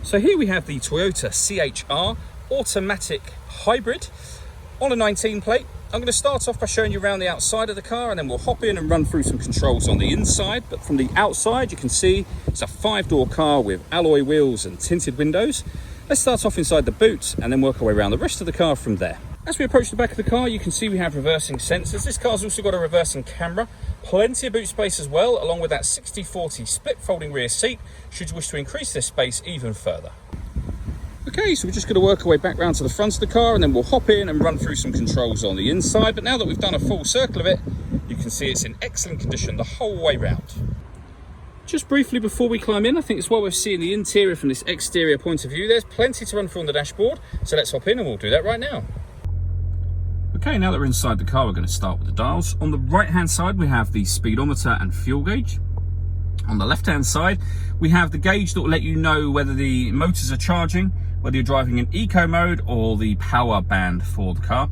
So here we have the Toyota CHR automatic hybrid on a 19 plate. I'm going to start off by showing you around the outside of the car, and then we'll hop in and run through some controls on the inside. But from the outside, you can see it's a 5-door car with alloy wheels and tinted windows. Let's start off inside the boot and then work our way around the rest of the car from there. As we approach the back of the car, you can see we have reversing sensors. This car's also got a reversing camera, plenty of boot space as well, along with that 60/40 split folding rear seat, should you wish to increase this space even further. Okay, so we're just going to work our way back round to the front of the car, and then we'll hop in and run through some controls on the inside. But now that we've done a full circle of it, you can see it's in excellent condition the whole way round. Just briefly before we climb in, I think it's well worth seeing the interior from this exterior point of view. There's plenty to run through on the dashboard, so let's hop in and we'll do that right now. Okay, now that we're inside the car, we're going to start with the dials. On the right-hand side, we have the speedometer and fuel gauge. On the left-hand side, we have the gauge that will let you know whether the motors are charging, whether you're driving in eco mode or the power band for the car.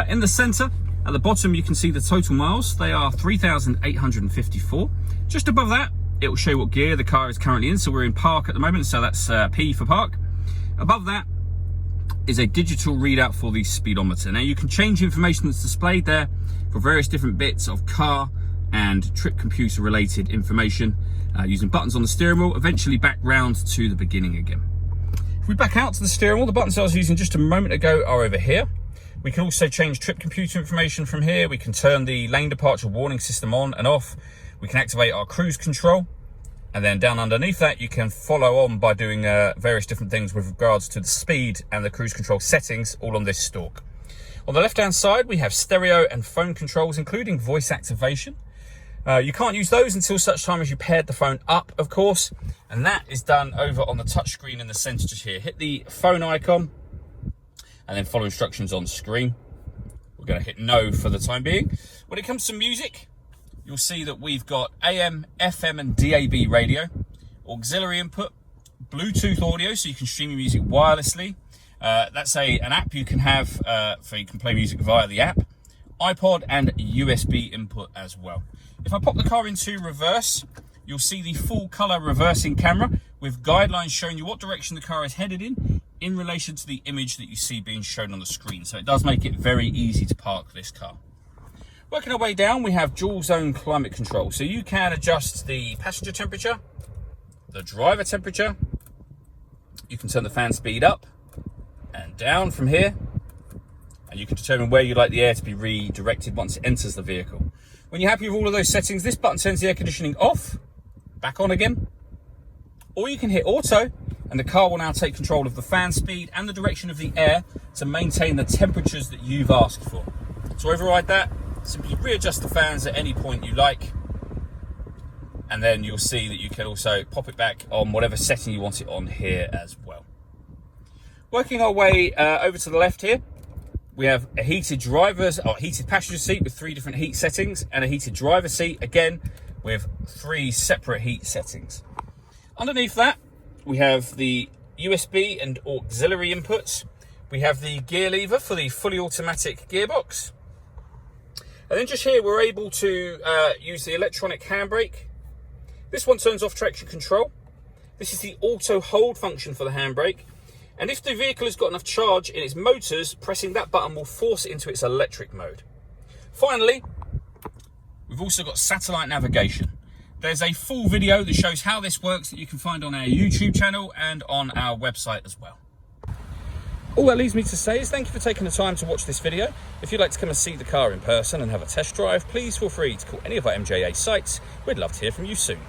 In the center, at the bottom, you can see the total miles. They are 3,854. Just above that, it will show you what gear the car is currently in. So we're in park at the moment, so that's P for park. Above that is a digital readout for the speedometer. Now you can change information that's displayed there for various different bits of car and trip computer related information using buttons on the steering wheel, eventually back round to the beginning again. If we back out to the steering wheel, the buttons I was using just a moment ago are over here. We can also change trip computer information from here. We can turn the lane departure warning system on and off. We can activate our cruise control. And then down underneath that, you can follow on by doing various different things with regards to the speed and the cruise control settings, all on this stalk. On the left-hand side, we have stereo and phone controls, including voice activation. You can't use those until such time as you paired the phone up, of course. And that is done over on the touchscreen in the center just here. Hit the phone icon and then follow instructions on screen. We're going to hit no for the time being. When it comes to music, you'll see that we've got AM, FM and DAB radio, auxiliary input, Bluetooth audio, so you can stream your music wirelessly. That's an app you can have, you can play music via the app, iPod and USB input as well. If I pop the car into reverse, you'll see the full color reversing camera with guidelines showing you what direction the car is headed in relation to the image that you see being shown on the screen. So it does make it very easy to park this car. Working our way down, we have dual zone climate control. So you can adjust the passenger temperature, the driver temperature. You can turn the fan speed up and down from here. And you can determine where you'd like the air to be redirected once it enters the vehicle. When you're happy with all of those settings, this button turns the air conditioning off, back on again. Or you can hit auto, and the car will now take control of the fan speed and the direction of the air to maintain the temperatures that you've asked for. To override that, simply readjust the fans at any point you like, and then you'll see that you can also pop it back on whatever setting you want it on here as well. Working our way over to the left here, we have a heated passenger seat with 3 different heat settings, and a heated driver seat, again, with 3 separate heat settings. Underneath that, we have the USB and auxiliary inputs. We have the gear lever for the fully automatic gearbox. And then just here, we're able to use the electronic handbrake. This one turns off traction control. This is the auto hold function for the handbrake. And if the vehicle has got enough charge in its motors, pressing that button will force it into its electric mode. Finally, we've also got satellite navigation. There's a full video that shows how this works that you can find on our YouTube channel and on our website as well. All that leaves me to say is thank you for taking the time to watch this video. If you'd like to come and see the car in person and have a test drive, please feel free to call any of our MJA sites. We'd love to hear from you soon.